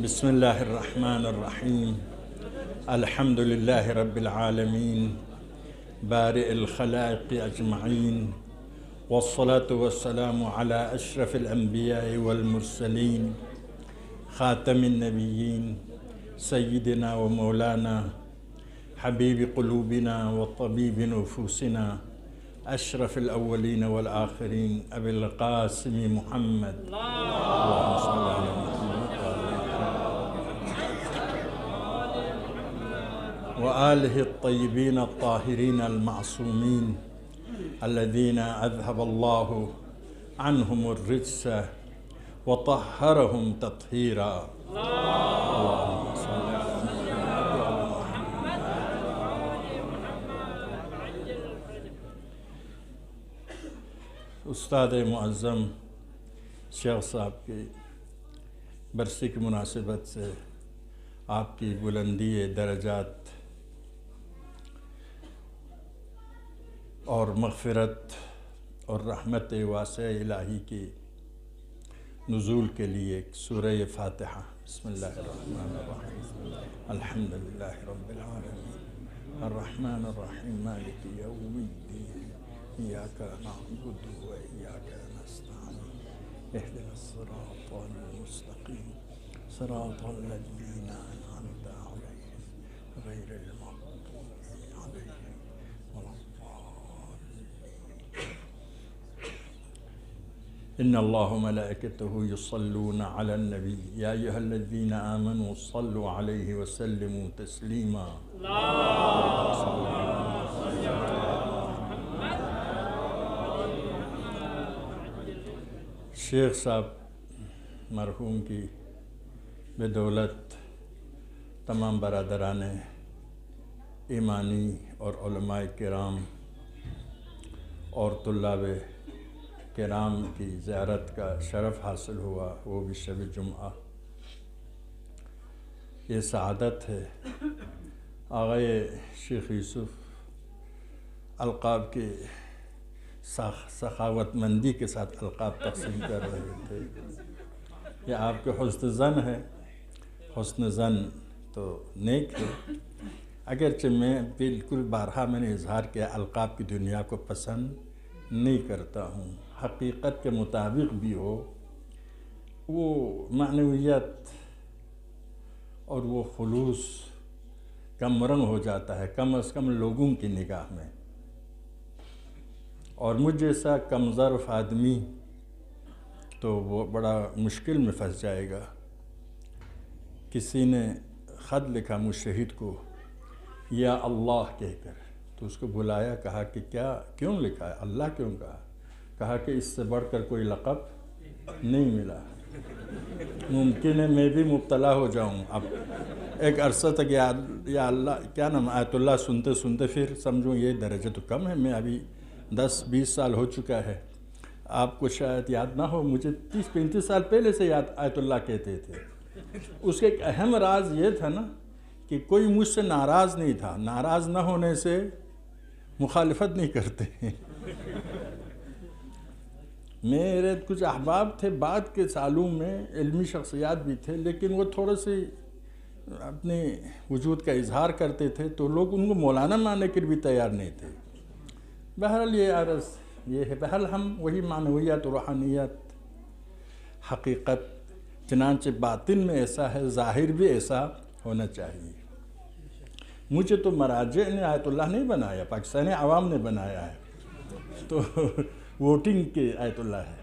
بسم الله الرحمن الرحيم. الحمد لله رب العالمين بارئ الخلائق أجمعين، والصلاة والسلام على أشرف الأنبياء والمرسلين خاتم النبيين سيدنا ومولانا حبيب قلوبنا وطبيب نفوسنا أشرف الأولين والآخرين أبي القاسم محمد اللهم صل على محمد وآله الطيبين الطاهرين المعصومين الذين أذهب الله عنهم الرجس وطهرهم تطهيرا. اللهم صل على محمد. استاد معظم شیخ صاحب کی برسی کی مناسبت سے آپ کی بلندی درجات اور مغفرت اور رحمت واسع الہی کی نزول کے لیے ایک سورہ فاتحہ. بسم اللہ الرحمن الرحیم. الحمد للہ رب العالمین الرحمن الرحیم مالک یوم الدین ایاک نعبد و ایاک نستعین اهدنا الصراط المستقیم صراط الذین انعمت علیہم غیر المغضوب علیہم ولا إن الله وملائكته يصلون على النبي يا أيها الذين آمنوا صلوا عليه وسلموا تسليما. شیخ صاحب مرحوم کی بدولت تمام برادران ایمانی اور علماء کرام اور طلاب کرام کی زیارت کا شرف حاصل ہوا، وہ بھی شب جمعہ. یہ سعادت ہے. آغائے شیخ یوسف القاب کے سخاوت مندی کے ساتھ القاب تقسیم کر رہے تھے. یہ آپ کے حسن ظن ہے. حسن ظن تو نیک ہے، اگرچہ میں بالکل بارہا میں نے اظہار کیا القاب کی دنیا کو پسند نہیں کرتا ہوں. حقیقت کے مطابق بھی ہو، وہ معنویت اور وہ خلوص کم رنگ ہو جاتا ہے، کم از کم لوگوں کی نگاہ میں. اور مجھ جیسا کم ظرف آدمی تو وہ بڑا مشکل میں پھنس جائے گا. کسی نے خط لکھا مشہد کو یا اللہ کہہ کر، تو اس کو بلایا، کہا کہ کیوں لکھا ہے، اللہ کیوں کہا کہ اس سے بڑھ کر کوئی لقب نہیں ملا. ممکن ہے میں بھی مبتلا ہو جاؤں. اب ایک عرصہ تک یا اللہ کیا نام آیت اللہ سنتے سنتے پھر سمجھوں یہ درجہ تو کم ہے. میں ابھی 10-20 سال ہو چکا ہے. آپ کو شاید یاد نہ ہو، مجھے 30-35 سال پہلے سے آیت اللہ کہتے تھے. اس کے ایک اہم راز یہ تھا نا کہ کوئی مجھ سے ناراض نہیں تھا. ناراض نہ ہونے سے مخالفت نہیں کرتے. میرے کچھ احباب تھے بعد کے سالوں میں، علمی شخصیات بھی تھے، لیکن وہ تھوڑے سے اپنے وجود کا اظہار کرتے تھے تو لوگ ان کو مولانا ماننے کے بھی تیار نہیں تھے. بہرحال یہ عرض یہ ہے. بہرحال ہم وہی معنویت روحانیت حقیقت، چنانچہ باطن میں ایسا ہے، ظاہر بھی ایسا ہونا چاہیے. مجھے تو مراجع نے آیت اللہ نہیں بنایا، پاکستانی عوام نے بنایا ہے، تو ووٹنگ کے آیت اللہ ہے.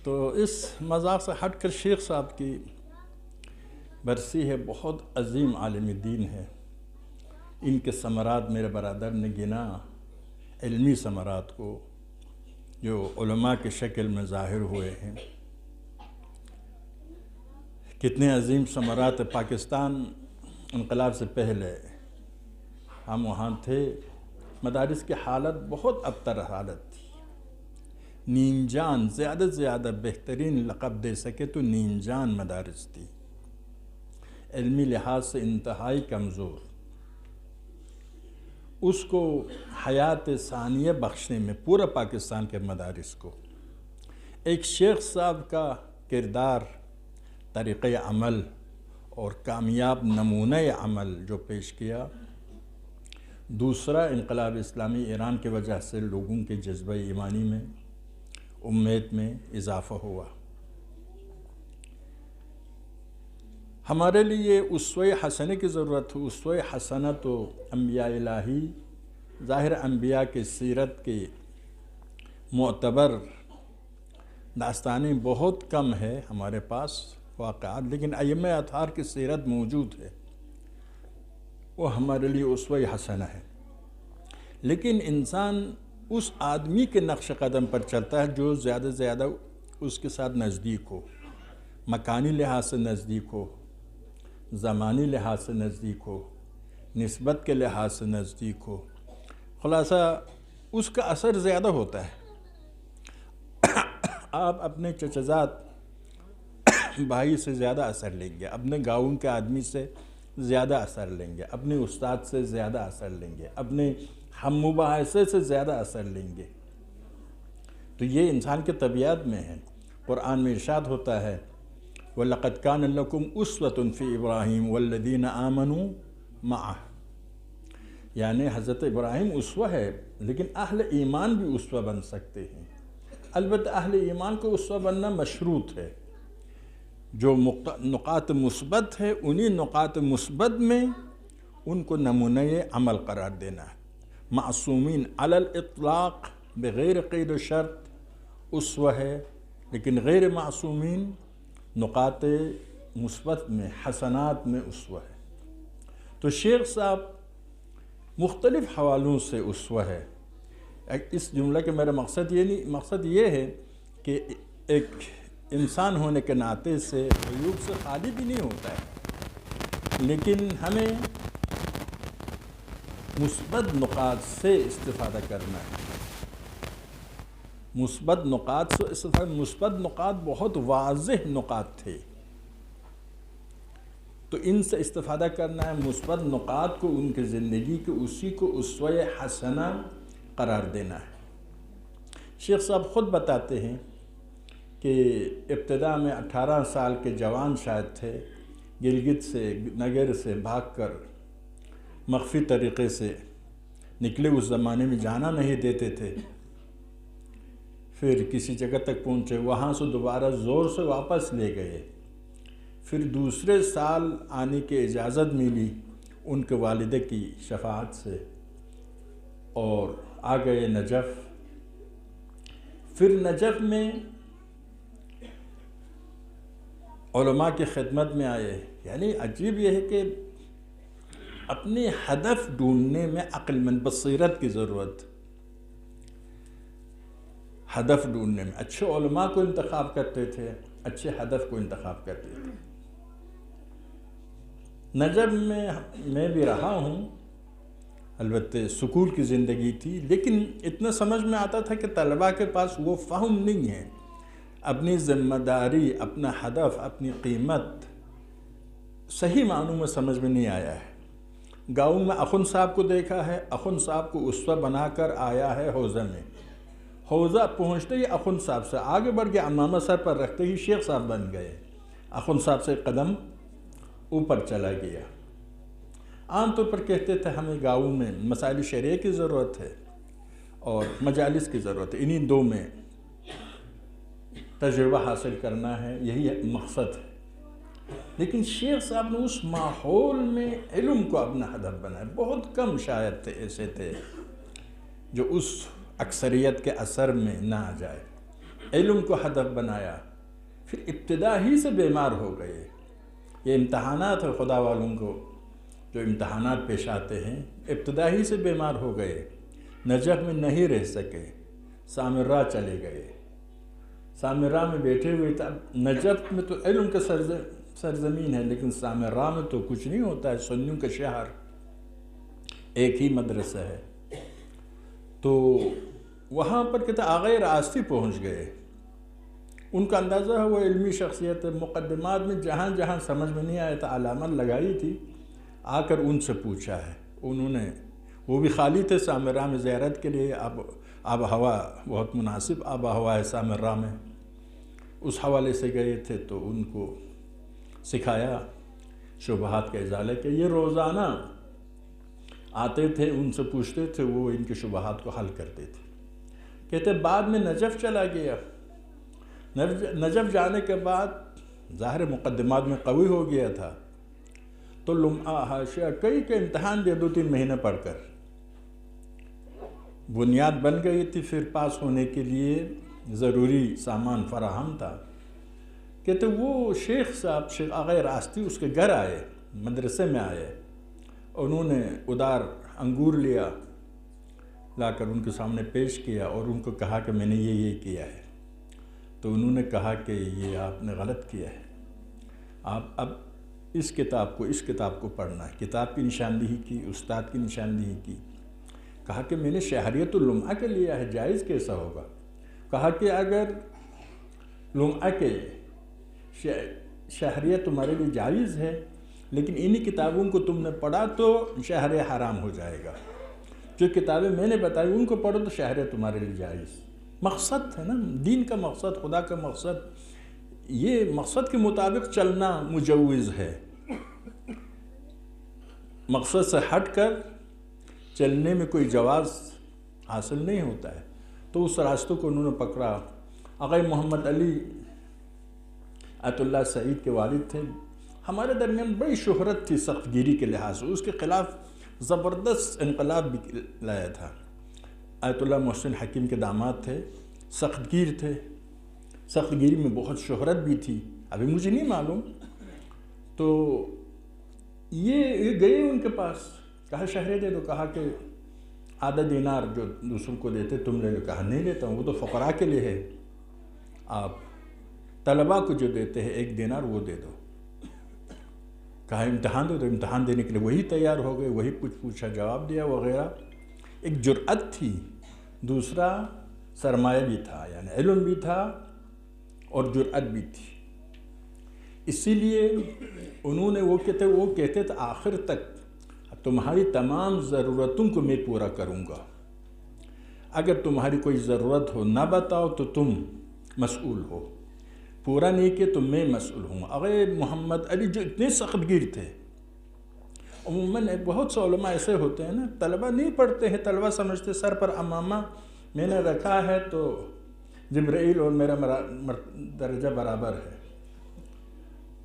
تو اس مذاق سے ہٹ کر شیخ صاحب کی برسی ہے، بہت عظیم عالم دین ہے. ان کے ثمرات میرے برادر نے گنا، علمی ثمرات کو جو علماء کے شکل میں ظاہر ہوئے ہیں. کتنے عظیم ثمرات. پاکستان انقلاب سے پہلے ہم وہاں تھے، مدارس کی حالت بہت ابتر حالت تھی. نیم جان، زیادہ سے زیادہ بہترین لقب دے سکے تو نیم جان مدارس تھی. علمی لحاظ سے انتہائی کمزور. اس کو حیات ثانیہ بخشنے میں پورا پاکستان کے مدارس کو ایک شیخ صاحب کا کردار، طریقہ عمل اور کامیاب نمونہ عمل جو پیش کیا، دوسرا انقلاب اسلامی ایران کی وجہ سے لوگوں کے جذبہ ایمانی میں، امید میں اضافہ ہوا۔ ہمارے لیے اسوہ حسنہ کی ضرورت ہے۔ اسوہ حسنہ تو انبیاء الہی، ظاہر انبیاء کی سیرت کے معتبر داستانیں بہت کم ہے ہمارے پاس واقعات، لیکن ائمہ اطہار کی سیرت موجود ہے، وہ ہمارے لیے اسوہ حسنہ ہے۔ لیکن انسان اس آدمی کے نقش قدم پر چلتا ہے جو زیادہ سے زیادہ اس کے ساتھ نزدیک ہو، مکانی لحاظ سے نزدیک ہو، زمانی لحاظ سے نزدیک ہو، نسبت کے لحاظ سے نزدیک ہو، خلاصہ اس کا اثر زیادہ ہوتا ہے۔ آپ اپنے چچزاد بھائی سے زیادہ اثر لیں گے، اپنے گاؤں کے آدمی سے زیادہ اثر لیں گے، اپنے استاد سے زیادہ اثر لیں گے، اپنے ہم مباحثے سے زیادہ اثر لیں گے۔ تو یہ انسان کے طبیعت میں ہے۔ قرآن میں ارشاد ہوتا ہے وَلَقَدْ كَانَ لَكُمْ أُسْوَةٌ فِي إِبْرَاهِيمَ وَالَّذِينَ آمَنُوا مَعَهُ، یعنی حضرت ابراہیم اسوہ ہے، لیکن اہل ایمان بھی اسوہ بن سکتے ہیں۔ البتہ اہل ایمان کو اسوہ بننا مشروط ہے، جو نقاط مثبت ہے انہی نقاط مثبت میں ان کو نمونہ عمل قرار دینا ہے۔ معصومین علی الاطلاق بغیر قید و شرط اسوہ ہے، لیکن غیر معصومین نقاط مثبت میں، حسنات میں اسوہ ہے۔ تو شیخ صاحب مختلف حوالوں سے اسوہ ہے۔ اس جملہ کے میرا مقصد یہ ہے کہ ایک انسان ہونے کے ناطے سے عیوب سے خالی بھی نہیں ہوتا ہے، لیکن ہمیں مثبت نقاط سے استفادہ کرنا ہے۔ مثبت نقاط سے استفادہ، مثبت نقاط بہت واضح نقاط تھے، تو ان سے استفادہ کرنا ہے۔ مثبت نقاط کو ان کی زندگی کے اسی کو اسوہ حسنہ قرار دینا ہے۔ شیخ صاحب خود بتاتے ہیں کہ ابتدا میں 18 سال کے جوان شاید تھے، گلگت سے نگر سے بھاگ کر مخفی طریقے سے نکلے، اس زمانے میں جانا نہیں دیتے تھے۔ پھر کسی جگہ تک پہنچے، وہاں سے دوبارہ زور سے واپس لے گئے۔ پھر دوسرے سال آنے کی اجازت ملی ان کے والدہ کی شفاعت سے، اور آ گئے نجف۔ پھر نجف میں علماء کی خدمت میں آئے۔ یعنی عجیب یہ ہے کہ اپنے ہدف ڈھونڈنے میں عقل مند بصیرت کی ضرورت، ہدف ڈھونڈنے میں اچھے علماء کو انتخاب کرتے تھے، اچھے ہدف کو انتخاب کرتے تھے۔ نجف میں بھی رہا ہوں، البتہ سکول کی زندگی تھی، لیکن اتنا سمجھ میں آتا تھا کہ طلباء کے پاس وہ فہم نہیں ہے، اپنی ذمہ داری، اپنا ہدف، اپنی قیمت صحیح معنوں میں سمجھ میں نہیں آیا ہے۔ گاؤں میں اخن صاحب کو دیکھا ہے، اخن صاحب کو اسوہ بنا کر آیا ہے حوزہ میں، حوزہ پہنچتے ہی اخن صاحب سے آگے بڑھ کے عمامہ سر پر رکھتے ہی شیخ صاحب بن گئے، اخن صاحب سے قدم اوپر چلا گیا۔ عام طور پر کہتے تھے ہمیں گاؤں میں مسائل شریعہ کی ضرورت ہے اور مجالس کی ضرورت ہے، انہی دو میں تجربہ حاصل کرنا ہے، یہی مقصد ہے۔ لیکن شیخ صاحب نے اس ماحول میں علم کو اپنا ہدف بنایا۔ بہت کم شاید تھے ایسے تھے جو اس اکثریت کے اثر میں نہ آ جائے، علم کو ہدف بنایا۔ پھر ابتدا ہی سے بیمار ہو گئے۔ یہ امتحانات ہے خدا والوں کو، جو امتحانات پیش آتے ہیں، ابتدا ہی سے بیمار ہو گئے، نجف میں نہیں رہ سکے، سامرہ چلے گئے۔ سامرہ میں بیٹھے ہوئے تھے۔ نجف میں تو علم کا سرزمین ہے، لیکن سامرہ میں تو کچھ نہیں ہوتا ہے، سنیوں کا شہر، ایک ہی مدرسہ ہے۔ تو وہاں پر کہتے آغائے راستی پہنچ گئے۔ ان کا اندازہ ہے وہ علمی شخصیت ہے، مقدمات میں جہاں جہاں سمجھ میں نہیں آیا تھا علامت لگائی تھی، آ کر ان سے پوچھا ہے۔ انہوں نے، وہ بھی خالی تھے سامرہ میں زیارت کے لیے، آب و ہوا بہت مناسب آب و ہوا ہے سامرہ میں، اس حوالے سے گئے تھے تو ان کو سکھایا شبہات کا ازالہ کہ یہ روزانہ آتے تھے، ان سے پوچھتے تھے، وہ ان کے شبہات کو حل کرتے تھے۔ کہتے بعد میں نجف چلا گیا، نجف جانے کے بعد ظاہر مقدمات میں قوی ہو گیا تھا، تو لمعہ حاشیہ کئی کے امتحان دے 2-3 مہینے پڑھ کر بنیاد بن گئی تھی، پھر پاس ہونے کے لیے ضروری سامان فراہم تھا۔ کہتے وہ شیخ صاحب، شیخ آغا راستی، اس کے گھر آئے، مدرسے میں آئے، انہوں نے ادار انگور لا کر ان کے سامنے پیش کیا اور ان کو کہا کہ میں نے یہ کیا ہے۔ تو انہوں نے کہا کہ یہ آپ نے غلط کیا ہے، آپ اب اس کتاب کو پڑھنا ہے۔ کتاب کی نشاندہی کی، استاد کی نشاندہی کی۔ کہا کہ میں نے شہریت اللمعہ کے لیا ہے، جائز کیسا ہوگا؟ کہا کہ اگر لمعہ کے شہریت تمہارے لیے جائز ہے، لیکن انہی کتابوں کو تم نے پڑھا تو شہر حرام ہو جائے گا۔ جو کتابیں میں نے بتائی ان کو پڑھو تو شہر تمہارے لیے جائز۔ مقصد ہے نا، دین کا مقصد، خدا کا مقصد، یہ مقصد کے مطابق چلنا مجوز ہے۔ مقصد سے ہٹ کر چلنے میں کوئی جواز حاصل نہیں ہوتا ہے۔ تو اس راستوں کو انہوں نے پکڑا۔ آغا محمد علی آیت اللہ سعید کے والد تھے، ہمارے درمیان بڑی شہرت تھی سخت گیری کے لحاظ سے، اس کے خلاف زبردست انقلاب بھی لایا تھا۔ آیت اللہ محسن حکیم کے داماد تھے، سخت گیر تھے، سخت گیری میں بہت شہرت بھی تھی، ابھی مجھے نہیں معلوم۔ تو یہ گئے ان کے پاس، کہا شہرے دے دو، کہا کہ آدھا دینار جو دوسروں کو دیتے تم لے لو، کہا نہیں لیتا ہوں، وہ تو فقراء کے لیے ہے، آپ طلباء کو جو دیتے ہیں 1 دینار وہ دے دو۔ کہا امتحان دو، تو امتحان دینے کے لیے وہی تیار ہو گئے، وہی کچھ پوچھا جواب دیا وغیرہ۔ ایک جرأت تھی، دوسرا سرمایہ بھی تھا، یعنی علم بھی تھا اور جرأت بھی تھی۔ اسی لیے انہوں نے وہ کہتے تھے آخر تک تمہاری تمام ضرورتوں کو میں پورا کروں گا، اگر تمہاری کوئی ضرورت ہو نہ بتاؤ تو تم مسئول ہو، پورا نہیں کہ تو میں مسئول ہوں۔ آغا محمد علی جو اتنے سخت گیر تھے، عموماً بہت سے علماء ایسے ہوتے ہیں نا، طلبہ نہیں پڑھتے ہیں، طلبہ سمجھتے سر پر امامہ میں نے رکھا ہے تو جبرائیل اور میرا درجہ برابر ہے۔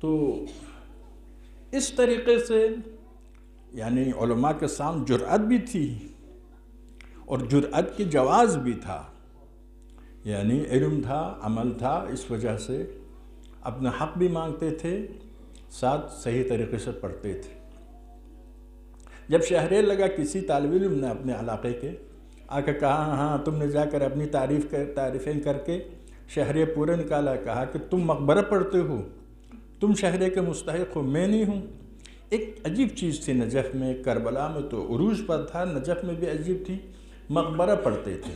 تو اس طریقے سے یعنی علماء کے سامنے جرأت بھی تھی اور جرأت کی جواز بھی تھا، یعنی علم تھا، عمل تھا، اس وجہ سے اپنا حق بھی مانگتے تھے، ساتھ صحیح طریقے سے پڑھتے تھے۔ جب شہریت لگا، کسی طالب علم نے اپنے علاقے کے آ کے کہا ہاں تم نے جا کر اپنی تعریفیں کر کے شہریت پورے نکالا، کہا کہ تم مقبرہ پڑھتے ہو، تم شہریت کے مستحق ہو، میں نہیں ہوں۔ ایک عجیب چیز تھی نجف میں، کربلا میں تو عروج پر تھا، نجف میں بھی عجیب تھی، مقبرہ پڑھتے تھے،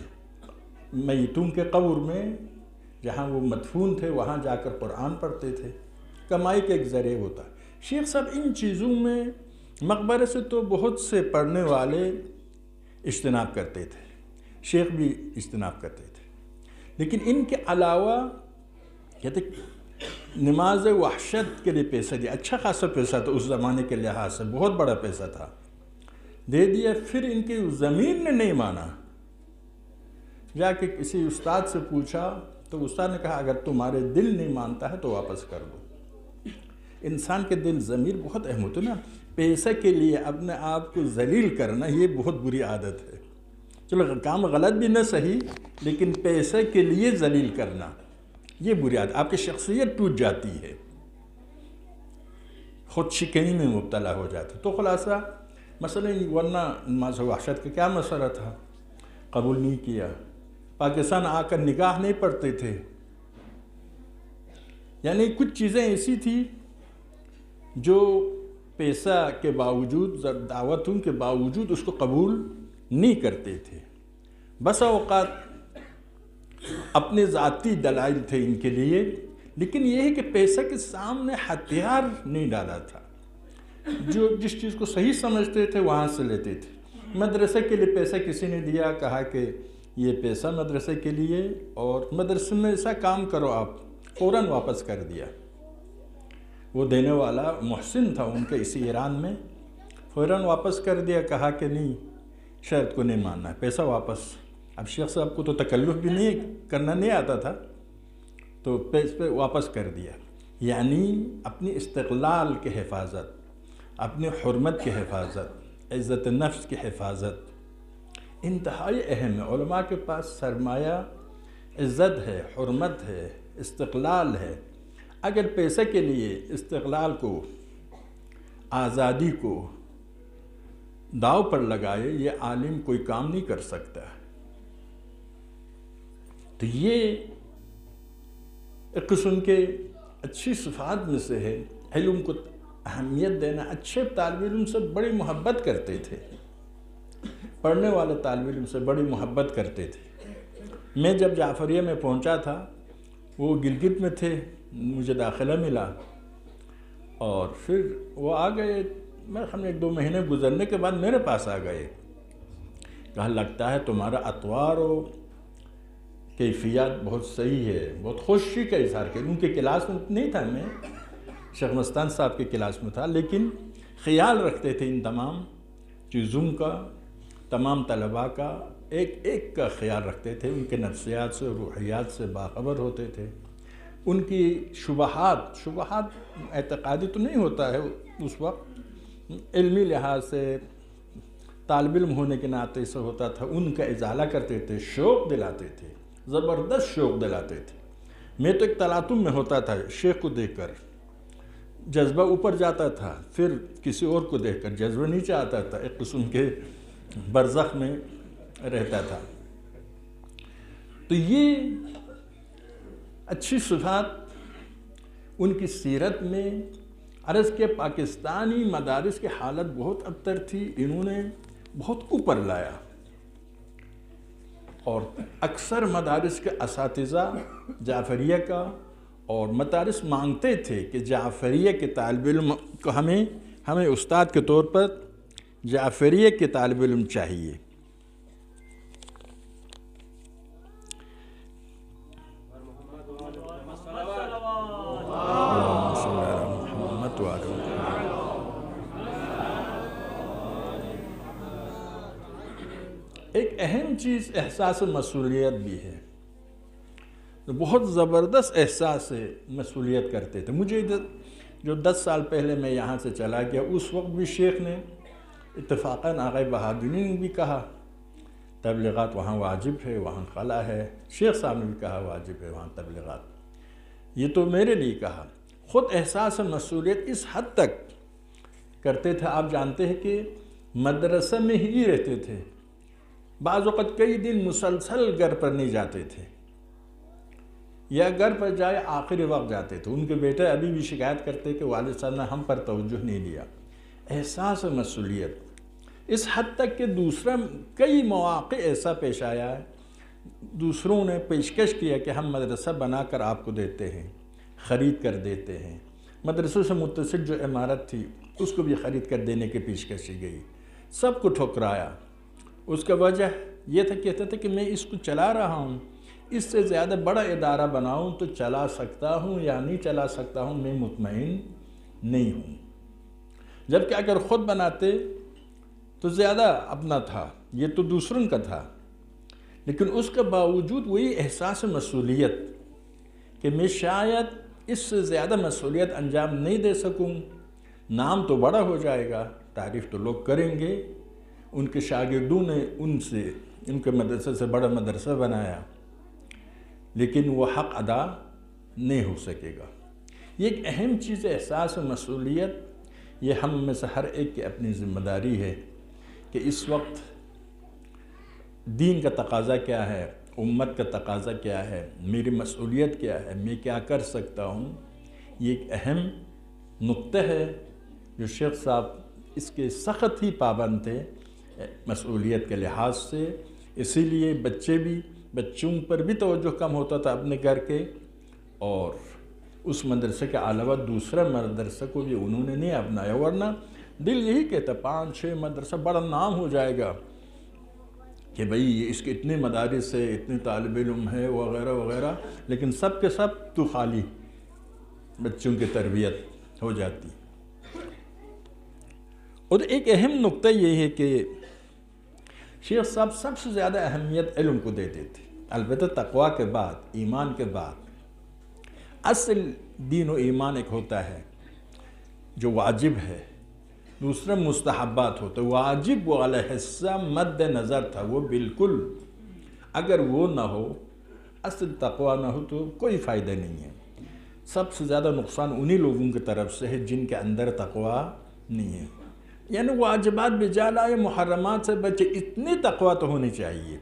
میتوں کے قبر میں جہاں وہ مدفون تھے وہاں جا کر قرآن پڑھتے تھے، کمائی کا ایک ذریعہ ہوتا۔ شیخ صاحب ان چیزوں میں مقبرے سے تو بہت سے پڑھنے والے اجتناب کرتے تھے، شیخ بھی اجتناب کرتے تھے، لیکن ان کے علاوہ کہتے نماز وحشت کے لیے پیسہ دیا، اچھا خاصا پیسہ تھا اس زمانے کے لحاظ سے، بہت بڑا پیسہ تھا، دے دیا۔ پھر ان کی زمین نے نہیں مانا، جا کے کسی استاد سے پوچھا تو استاد نے کہا اگر تمہارے دل نہیں مانتا ہے تو واپس کر دو۔ انسان کے دل ضمیر بہت اہم ہوتا ہے نا، پیسہ کے لیے اپنے آپ کو ذلیل کرنا یہ بہت بری عادت ہے۔ چلو کام غلط بھی نہ صحیح، لیکن پیسہ کے لیے ذلیل کرنا یہ بری عادت، آپ کی شخصیت ٹوٹ جاتی ہے، خود شکنی میں مبتلا ہو جاتے۔ تو خلاصہ مسئلہ ورنہ نماز وحشت کا کیا مسئلہ تھا، قبول نہیں کیا۔ پاکستان آ کر نکاح نہیں پڑھتے تھے، یعنی کچھ چیزیں ایسی تھی جو پیسہ کے باوجود، دعوتوں کے باوجود اس کو قبول نہیں کرتے تھے۔ بس اوقات اپنے ذاتی دلائل تھے ان کے لیے، لیکن یہ ہے کہ پیسہ کے سامنے ہتھیار نہیں ڈالا تھا، جو جس چیز کو صحیح سمجھتے تھے وہاں سے لیتے تھے۔ مدرسے کے لیے پیسہ کسی نے دیا، کہا کہ یہ پیسہ مدرسے کے لیے، اور مدرسے میں ایسا کام کرو آپ، فوراً واپس کر دیا۔ وہ دینے والا محسن تھا ان کے اسی ایران میں، فوراً واپس کر دیا، کہا کہ نہیں، شرط کو نہیں ماننا ہے، پیسہ واپس۔ اب شیخ صاحب کو تو تکلف بھی کرنا نہیں آتا تھا، تو پیسے واپس کر دیا۔ یعنی اپنی استقلال کی حفاظت، اپنی حرمت کی حفاظت، عزت نفس کی حفاظت انتہائی اہم ہے۔ علماء کے پاس سرمایہ عزت ہے، حرمت ہے، استقلال ہے۔ اگر پیسے کے لیے استقلال کو، آزادی کو داؤ پر لگائے، یہ عالم کوئی کام نہیں کر سکتا۔ تو یہ ایک قسم کے اچھی صفات میں سے ہے، علم کو اہمیت دینا۔ اچھے طالب علم سے بڑی محبت کرتے تھے، پڑھنے والے طالب علم سے بڑی محبت کرتے تھے۔ میں جب جعفریہ میں پہنچا تھا، وہ گلگت میں تھے، مجھے داخلہ ملا، اور پھر وہ آ گئے، ہم 1-2 مہینے گزرنے کے بعد میرے پاس آ گئے، کہا لگتا ہے تمہارا اطوار و کیفیات بہت صحیح ہے، بہت خوشی کا اظہار کیا۔ ان کے کلاس میں نہیں تھا، میں شیخ مستان صاحب کے کلاس میں تھا، لیکن خیال رکھتے تھے ان تمام چیزوں کا، تمام طلباء کا، ایک ایک کا خیال رکھتے تھے، ان کے نفسیات سے، روحیات سے باخبر ہوتے تھے۔ ان کی شبہات اعتقادی تو نہیں ہوتا ہے اس وقت، علمی لحاظ سے طالب علم ہونے کے ناطے سے ہوتا تھا، ان کا ازالہ کرتے تھے، شوق دلاتے تھے، زبردست شوق دلاتے تھے۔ میں تو ایک تلاطم میں ہوتا تھا، شیخ کو دیکھ کر جذبہ اوپر جاتا تھا، پھر کسی اور کو دیکھ کر جذبہ نیچے آتا تھا، ایک قسم کے برزخ میں رہتا تھا۔ تو یہ اچھی صفات ان کی سیرت میں عرض کے پاکستانی مدارس کی حالت بہت ابتر تھی، انہوں نے بہت اوپر لایا، اور اکثر مدارس کے اساتذہ جعفریہ کا اور مدارس مانگتے تھے کہ جعفریہ کے طالب علم کو ہمیں استاد کے طور پر جعفریہ کے طالب علم چاہیے۔ ایک اہم چیز احساس مسئولیت بھی ہے، بہت زبردست احساس مسئولیت کرتے تھے۔ مجھے جو 10 سال پہلے میں یہاں سے چلا گیا، اس وقت بھی شیخ نے اتفاقاً آغا بہادری نے بھی کہا تبلیغات وہاں واجب ہے، وہاں خلا ہے۔ شیخ صاحب نے بھی کہا واجب ہے وہاں تبلیغات۔ یہ تو میرے لیے کہا۔ خود احساس مسئولیت اس حد تک کرتے تھے، آپ جانتے ہیں کہ مدرسہ میں ہی رہتے تھے، بعض وقت کئی دن مسلسل گھر پر نہیں جاتے تھے، یا گھر پر جائے آخری وقت جاتے تھے۔ ان کے بیٹے ابھی بھی شکایت کرتے کہ والد صاحب نے ہم پر توجہ نہیں دیا۔ احساس مسئولیت اس حد تک کہ دوسرا کئی مواقع ایسا پیش آیا ہے، دوسروں نے پیشکش کیا کہ ہم مدرسہ بنا کر آپ کو دیتے ہیں، خرید کر دیتے ہیں۔ مدرسوں سے متصل جو عمارت تھی اس کو بھی خرید کر دینے کی پیشکش کی گئی، سب کو ٹھکرایا۔ اس کا وجہ یہ تھا، کہتا تھا کہ میں اس کو چلا رہا ہوں، اس سے زیادہ بڑا ادارہ بناؤں تو چلا سکتا ہوں یا نہیں چلا سکتا ہوں، میں مطمئن نہیں ہوں۔ جبکہ اگر خود بناتے تو زیادہ اپنا تھا، یہ تو دوسروں کا تھا، لیکن اس کے باوجود وہی احساس مسئولیت کہ میں شاید اس سے زیادہ مسئولیت انجام نہیں دے سکوں، نام تو بڑا ہو جائے گا، تعریف تو لوگ کریں گے، ان کے شاگردوں نے ان کے مدرسے سے بڑا مدرسہ بنایا، لیکن وہ حق ادا نہیں ہو سکے گا۔ یہ ایک اہم چیز ہے، احساس مسئولیت۔ یہ ہم میں سے ہر ایک کی اپنی ذمہ داری ہے کہ اس وقت دین کا تقاضا کیا ہے، امت کا تقاضا کیا ہے، میری مسئولیت کیا ہے، میں کیا کر سکتا ہوں۔ یہ ایک اہم نقطہ ہے جو شیخ صاحب اس کے سخت ہی پابند تھے مسئولیت کے لحاظ سے۔ اسی لیے بچوں پر بھی توجہ کم ہوتا تھا اپنے گھر کے، اور اس مدرسے کے علاوہ دوسرا مدرسہ کو بھی انہوں نے نہیں اپنایا، ورنہ دل یہی کہتا 5-6 مدرسہ بڑا نام ہو جائے گا، کہ بھئی اس کے اتنے مدارس ہے، اتنے طالب علم ہے وغیرہ وغیرہ، لیکن سب کے سب تو خالی بچوں کی تربیت ہو جاتی۔ اور ایک اہم نقطہ یہ ہے کہ شیخ صاحب سب سے زیادہ اہمیت علم کو دیتے تھے، البتہ تقویٰ کے بعد، ایمان کے بعد۔ اصل دین و ایمان ایک ہوتا ہے جو واجب ہے، دوسرا مستحبات ہوتا ہے۔ واجب والا حصہ مد نظر تھا، وہ بالکل، اگر وہ نہ ہو، اصل تقویٰ نہ ہو تو کوئی فائدہ نہیں ہے۔ سب سے زیادہ نقصان انہی لوگوں کی طرف سے ہے جن کے اندر تقویٰ نہیں ہے، یعنی واجبات بجا لائے، محرمات سے بچے، اتنی تقویٰ تو ہونی چاہیے۔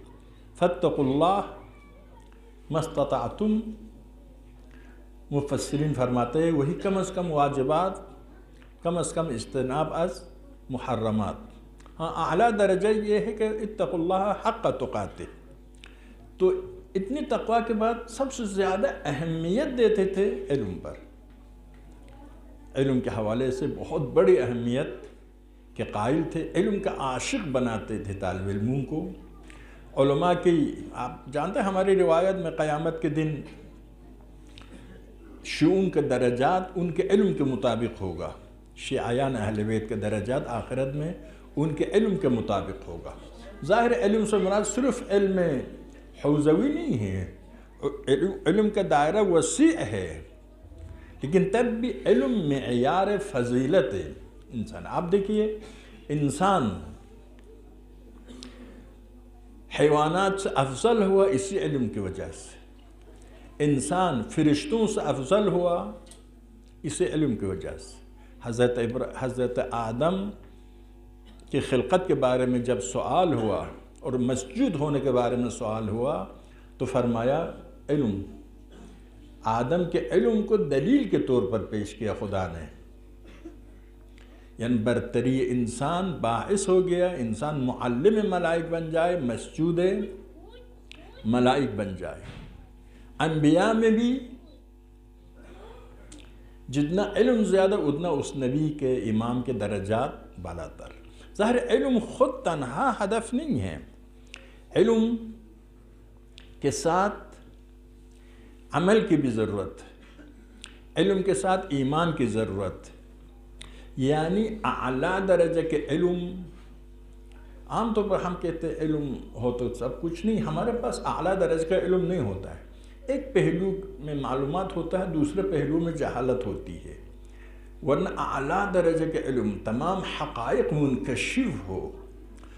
فاتقوا اللہ ما استطعتم، مفسرین فرماتے ہیں وہی کم از کم واجبات، کم از کم اجتناب از محرمات۔ ہاں اعلیٰ درجہ یہ ہے کہ اتقوا اللہ حق تقاتہ۔ تو اتنی تقویٰ کے بعد سب سے زیادہ اہمیت دیتے تھے علم پر، علم کے حوالے سے بہت بڑی اہمیت کے قائل تھے، علم کا عاشق بناتے تھے طالب علموں کو۔ علماء کی، آپ جانتے ہیں ہماری روایت میں قیامت کے دن شیعوں کے درجات ان کے علم کے مطابق ہوگا، شیعیان اہل بیت کے درجات آخرت میں ان کے علم کے مطابق ہوگا۔ ظاہر علم سے مراد صرف علم حوزوی نہیں ہے، علم کا دائرہ وسیع ہے، لیکن تب بھی علم معیار فضیلت ہے انسان۔ آپ دیکھیے، انسان حیوانات سے افضل ہوا اسی علم کی وجہ سے، انسان فرشتوں سے افضل ہوا اسی علم کی وجہ سے۔ حضرت آدم کی خلقت کے بارے میں جب سوال ہوا اور مسجود ہونے کے بارے میں سوال ہوا تو فرمایا علم، آدم کے علم کو دلیل کے طور پر پیش کیا خدا نے، یعنی برتری انسان باعث ہو گیا انسان معلم ملائک بن جائے، مسجود ملائک بن جائے۔ انبیاء میں بھی جتنا علم زیادہ اتنا اس نبی کے امام کے درجات بالاتر۔ ظاہر علم خود تنہا ہدف نہیں ہے، علم کے ساتھ عمل کی بھی ضرورت ہے، علم کے ساتھ ایمان کی ضرورت، یعنی اعلیٰ درجہ کے علم۔ عام طور پر ہم کہتے ہیں علم ہو تو سب کچھ، نہیں، ہمارے پاس اعلیٰ درجہ کا علم نہیں ہوتا ہے، ایک پہلو میں معلومات ہوتا ہے، دوسرے پہلو میں جہالت ہوتی ہے، ورنہ اعلیٰ درجہ کے علم تمام حقائق منکشف ہو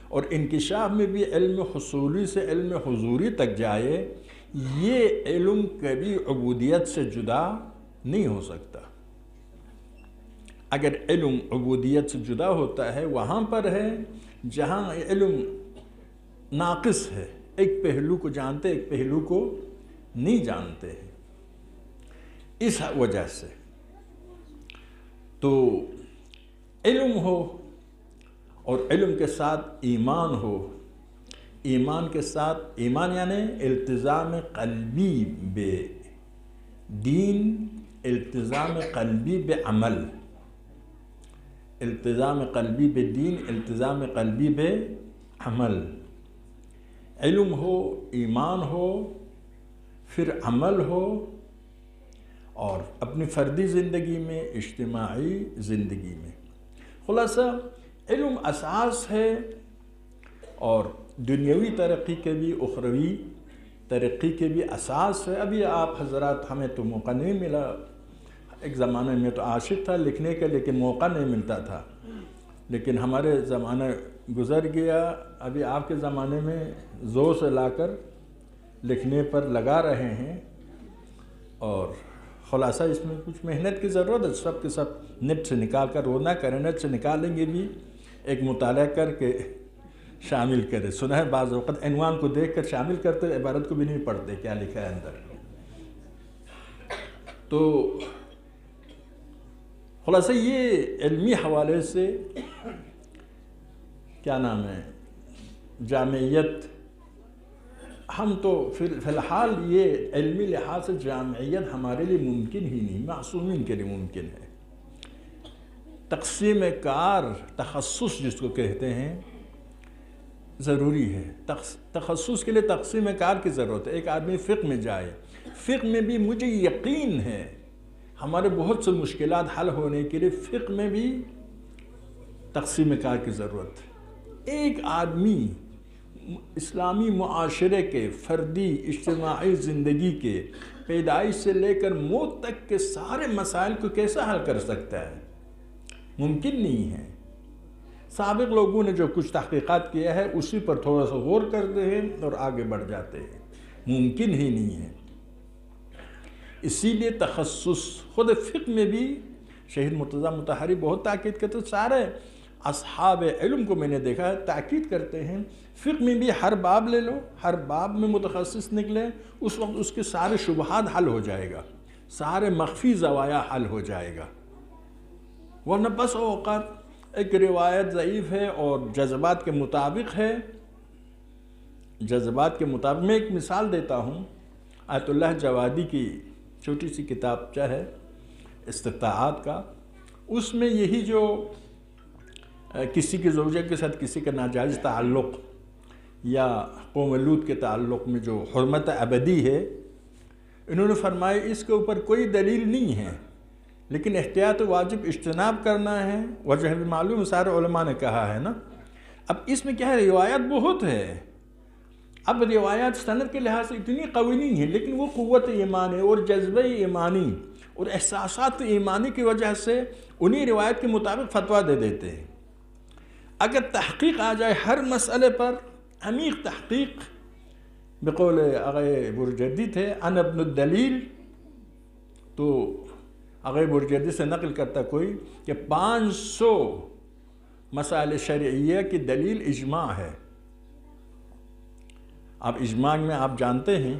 اور انکشاف میں بھی علم حصولی سے علم حضوری تک جائے، یہ علم کبھی عبودیت سے جدا نہیں ہو سکتا۔ اگر علم عبودیت سے جدا ہوتا ہے وہاں پر ہے جہاں علم ناقص ہے، ایک پہلو کو جانتے ایک پہلو کو نہیں جانتے ہیں۔ اس وجہ سے تو علم ہو اور علم کے ساتھ ایمان ہو، ایمان کے ساتھ، ایمان یعنی التزام قلبی بے دین، التزام قلبی بے عمل، التزام قلبی بے دین، التزام قلبی بے عمل۔ علم ہو، ایمان ہو، پھر عمل ہو، اور اپنی فردی زندگی میں، اجتماعی زندگی میں۔ خلاصہ علم اساس ہے، اور دنیاوی ترقی کے بھی، اخروی ترقی کے بھی اساس ہے۔ ابھی آپ حضرات، ہمیں تو موقع نہیں ملا، ایک زمانے میں تو عاشق تھا لکھنے کا، لیکن موقع نہیں ملتا تھا، لیکن ہمارے زمانہ گزر گیا، ابھی آپ کے زمانے میں زور سے لا کر لکھنے پر لگا رہے ہیں، اور خلاصہ اس میں کچھ محنت کی ضرورت ہے، سب کے سب نیٹ سے نکال کر وہ نہ کریں، نیٹ سے نکالیں گے بھی ایک مطالعہ کر کے شامل کریں۔ سنا ہے بعض اوقات عنوان کو دیکھ کر شامل کرتے، عبارت کو بھی نہیں پڑھتے کیا لکھا ہے اندر۔ تو خلاصہ یہ علمی حوالے سے کیا نام ہے، جامعیت، ہم تو فی الحال یہ علمی لحاظ سے جامعیت ہمارے لیے ممکن ہی نہیں، معصومین کے لیے ممکن ہے۔ تقسیم کار، تخصص جس کو کہتے ہیں، ضروری ہے، تخصص کے لیے تقسیم کار کی ضرورت ہے۔ ایک آدمی فقہ میں جائے، فقہ میں بھی مجھے یقین ہے ہمارے بہت سے مشکلات حل ہونے کے لیے فقہ میں بھی تقسیم کار کی ضرورت ہے۔ ایک آدمی اسلامی معاشرے کے فردی اجتماعی زندگی کے پیدائش سے لے کر موت تک کے سارے مسائل کو کیسا حل کر سکتا ہے؟ ممکن نہیں ہے۔ سابق لوگوں نے جو کچھ تحقیقات کیا ہے اسی پر تھوڑا سا غور کرتے ہیں اور آگے بڑھ جاتے ہیں، ممکن ہی نہیں ہے۔ اسی لیے تخصص، خود فقہ میں بھی شہید مرتضیٰ مطہری بہت تاکید کرتے ہیں، سارے اصحاب علم کو میں نے دیکھا ہے تاکید کرتے ہیں فقہ میں بھی ہر باب لے لو، ہر باب میں متخصص نکلے، اس وقت اس کے سارے شبہات حل ہو جائے گا، سارے مخفی زوایا حل ہو جائے گا۔ ورنہ بس اوقات ایک روایت ضعیف ہے اور جذبات کے مطابق ہے، جذبات کے مطابق۔ میں ایک مثال دیتا ہوں، آیت اللہ جوادی کی چھوٹی سی کتابچہ ہے استطاعات کا، اس میں یہی جو کسی کے زوجہ کے ساتھ کسی کا ناجائز تعلق یا قوم لوط کے تعلق میں جو حرمت ابدی ہے، انہوں نے فرمایا اس کے اوپر کوئی دلیل نہیں ہے، لیکن احتیاط واجب اجتناب کرنا ہے، وجہ بھی معلوم سارے علماء نے کہا ہے نا۔ اب اس میں کیا ہے، روایات بہت ہے، اب روایات سند کے لحاظ سے اتنی قوی نہیں ہے، لیکن وہ قوت ایمانی اور جذبہ ایمانی اور احساسات ایمانی کی وجہ سے انہی روایت کے مطابق فتویٰ دے دیتے ہیں۔ اگر تحقیق آ جائے ہر مسئلے پر، عمیق تحقیق، بقول آغا برجردی تھے ان ابن الدلیل، تو آغا برجردی سے نقل کرتا کوئی کہ 500 مسائل شرعیہ کی دلیل اجماع ہے۔ اب اجماع میں آپ جانتے ہیں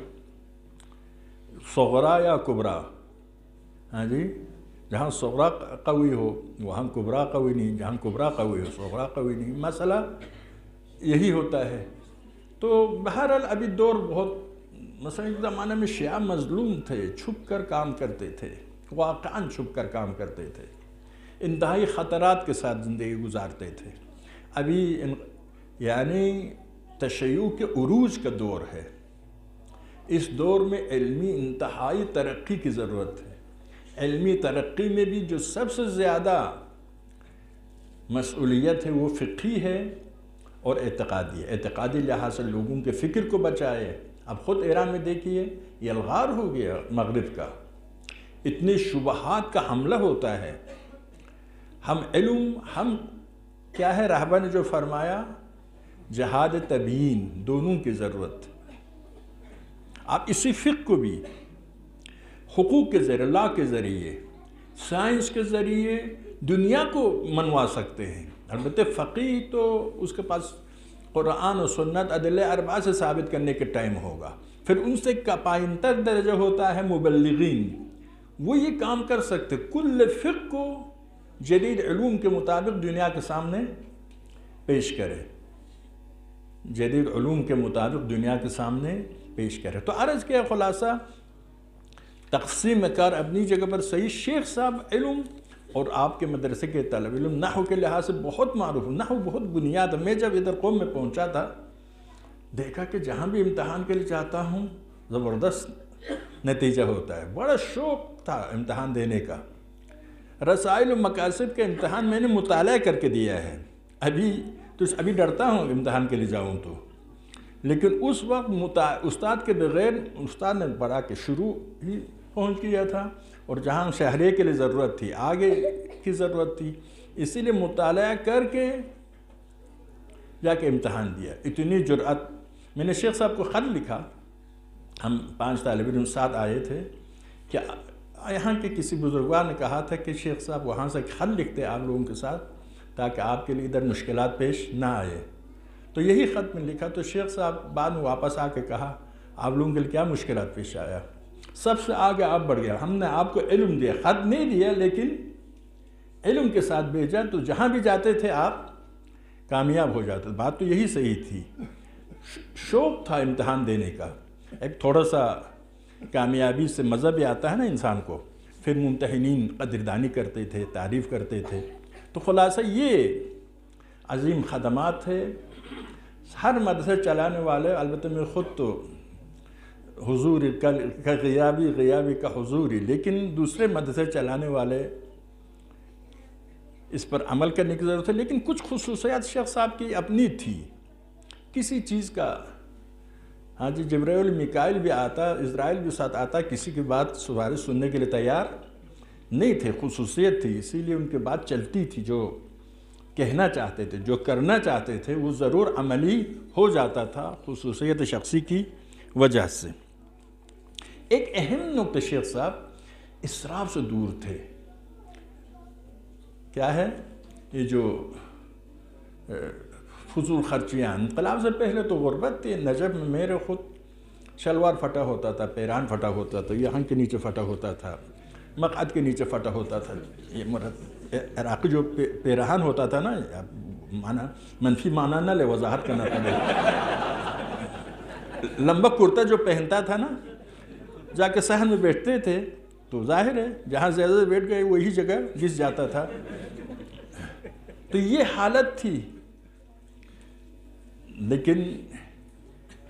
صغرا یا کبرا، ہاں جی، جہاں صغرا قوی ہو وہاں کبرا قوی نہیں، جہاں کبرا قوی ہو صغرا قوی نہیں، مسئلہ یہی ہوتا ہے۔ تو بہرحال ابھی دور بہت، مثلا ایک زمانے میں شیعہ مظلوم تھے، چھپ کر کام کرتے تھے، واقعاً چھپ کر کام کرتے تھے، انتہائی خطرات کے ساتھ زندگی گزارتے تھے۔ ابھی یعنی تشیع کے عروج کا دور ہے، اس دور میں علمی انتہائی ترقی کی ضرورت ہے۔ علمی ترقی میں بھی جو سب سے زیادہ مسئولیت ہے وہ فقہی ہے اور اعتقادی ہے، اعتقادی لحاظ سے لوگوں کے فکر کو بچائے۔ اب خود ایران میں دیکھیے یلغار ہو گیا مغرب کا، اتنے شبہات کا حملہ ہوتا ہے۔ ہم کیا ہے، رہبہ نے جو فرمایا جہاد تبیین دونوں کی ضرورت۔ آپ اسی فقہ کو بھی حقوق کے ذریعے، لا کے ذریعے، سائنس کے ذریعے دنیا کو منوا سکتے ہیں۔ البتہ فقیہ تو اس کے پاس قرآن و سنت ادلہ اربعہ سے ثابت کرنے کے ٹائم ہوگا، پھر ان سے پائنتر درجہ ہوتا ہے مبلغین، وہ یہ کام کر سکتے کل فقہ کو جدید علوم کے مطابق دنیا کے سامنے پیش کرے، جدید علوم کے مطابق دنیا کے سامنے پیش کرے۔ تو عرض کیا خلاصہ، تقسیم کار اپنی جگہ پر صحیح۔ شیخ صاحب علم اور آپ کے مدرسے کے طالب علم نحو کے لحاظ سے بہت معروف، نحو بہت بنیاد ہے۔ میں جب ادھر قوم میں پہنچا تھا، دیکھا کہ جہاں بھی امتحان کے لیے جاتا ہوں زبردست نتیجہ ہوتا ہے، بڑا شوق تھا امتحان دینے کا۔ رسائل و مقاصد کا امتحان میں نے مطالعہ کر کے دیا ہے، ابھی ڈرتا ہوں امتحان کے لیے جاؤں تو، لیکن اس وقت استاد کے بغیر، استاد نے پڑھا کے شروع ہی پہنچ گیا تھا، اور جہاں شہریے کے لیے ضرورت تھی، آگے کی ضرورت تھی، اسی لیے مطالعہ کر کے جا کے امتحان دیا۔ اتنی جرأت، میں نے شیخ صاحب کو خط لکھا، ہم 5 طالب علم ساتھ آئے تھے، کہ یہاں کے کسی بزرگوار نے کہا تھا کہ شیخ صاحب وہاں سے خط لکھتے آپ لوگوں کے ساتھ تاکہ آپ کے لیے ادھر مشکلات پیش نہ آئے۔ تو یہی خط میں لکھا، تو شیخ صاحب بعد میں واپس آ کے کہا آپ لوگوں کے لیے کیا مشکلات پیش آیا، سب سے آگے آپ بڑھ گیا، ہم نے آپ کو علم دیا، خط نہیں دیا لیکن علم کے ساتھ بھیجا، تو جہاں بھی جاتے تھے آپ کامیاب ہو جاتے۔ بات تو یہی صحیح تھی، شوق تھا امتحان دینے کا، ایک تھوڑا سا کامیابی سے مزہ بھی آتا ہے نا انسان کو، پھر ممتحنین قدردانی کرتے تھے، تعریف کرتے تھے۔ تو خلاصہ یہ عظیم خدمات ہے ہر مدرسہ چلانے والے، البتہ میں خود تو حضور کا غیابی کا حضوری، لیکن دوسرے مدرسے چلانے والے اس پر عمل کرنے کی ضرورت ہے۔ لیکن کچھ خصوصیات شیخ صاحب کی اپنی تھی، کسی چیز کا، ہاں جی جبرائیل میکائیل بھی آتا، اسرائیل بھی ساتھ آتا، کسی کی بات سفارش سننے کے لیے تیار نہیں تھے، خصوصیت تھی، اسی لیے ان کی بات چلتی تھی، جو کہنا چاہتے تھے، جو کرنا چاہتے تھے وہ ضرور عملی ہو جاتا تھا، خصوصیت شخصی کی وجہ سے۔ ایک اہم نقطہ، شیخ صاحب اسراف سے دور تھے۔ کیا ہے یہ جو فضول خرچیاں؟ انقلاب سے پہلے تو غربت تھی، نجف میں میرے خود شلوار پھٹا ہوتا تھا، پیران پھٹا ہوتا تھا، یہاں کے نیچے پھٹا ہوتا تھا، مقعد کے نیچے پھٹا ہوتا تھا، یہ مرد عراقی جو پیرہن ہوتا تھا نا، معنی منفی معنی نہ لے، وضاحت کرنا پڑے، لمبا کرتا جو پہنتا تھا نا، جا کے صحن میں بیٹھتے تھے تو ظاہر ہے جہاں زیادہ بیٹھ گئے وہی جگہ گھس جاتا تھا، تو یہ حالت تھی۔ لیکن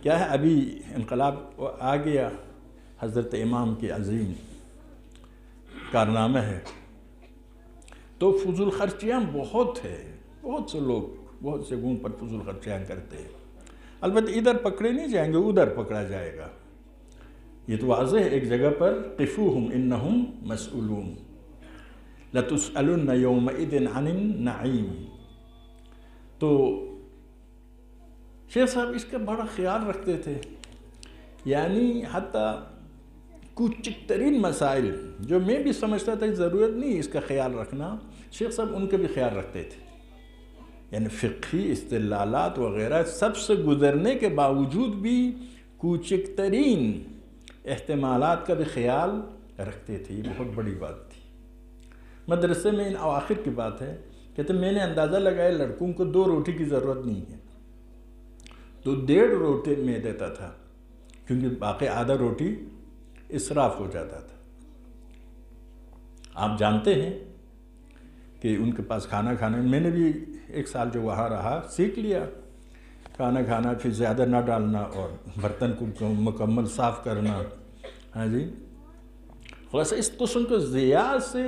کیا ہے، ابھی انقلاب آ گیا، حضرت امام کی عظیم کارنامہ ہے، تو فضول خرچیاں بہت ہے، بہت سے لوگ بہت سے گون پر فضول خرچیاں کرتے ہیں۔ البتہ ادھر پکڑے نہیں جائیں گے، ادھر پکڑا جائے گا، یہ تو واضح ہے۔ ایک جگہ پر قفوہم انہم مسئولون لتسألن یومئذ عن النعیم، تو شیخ صاحب اس کا بڑا خیال رکھتے تھے، یعنی حتیٰ کچھ ترین مسائل جو میں بھی سمجھتا تھا ضرورت نہیں اس کا خیال رکھنا، شیخ صاحب ان کا بھی خیال رکھتے تھے، یعنی فقہی استدلالات وغیرہ سب سے گزرنے کے باوجود بھی کوچک ترین احتمالات کا بھی خیال رکھتے تھے، یہ بہت بڑی بات تھی۔ مدرسے میں ان اواخر کی بات ہے، کہتے میں نے اندازہ لگایا لڑکوں کو 2 روٹی کی ضرورت نہیں ہے، تو 1.5 روٹی میں دیتا تھا، کیونکہ باقی آدھا روٹی اسراف ہو جاتا تھا۔ آپ جانتے ہیں کہ ان کے پاس کھانا کھانا، میں نے بھی 1 سال جو وہاں رہا سیکھ لیا، کھانا کھانا پھر زیادہ نہ ڈالنا اور برتن کو مکمل صاف کرنا، ہاں جی، خلاصہ اس قسم کے ضیاع سے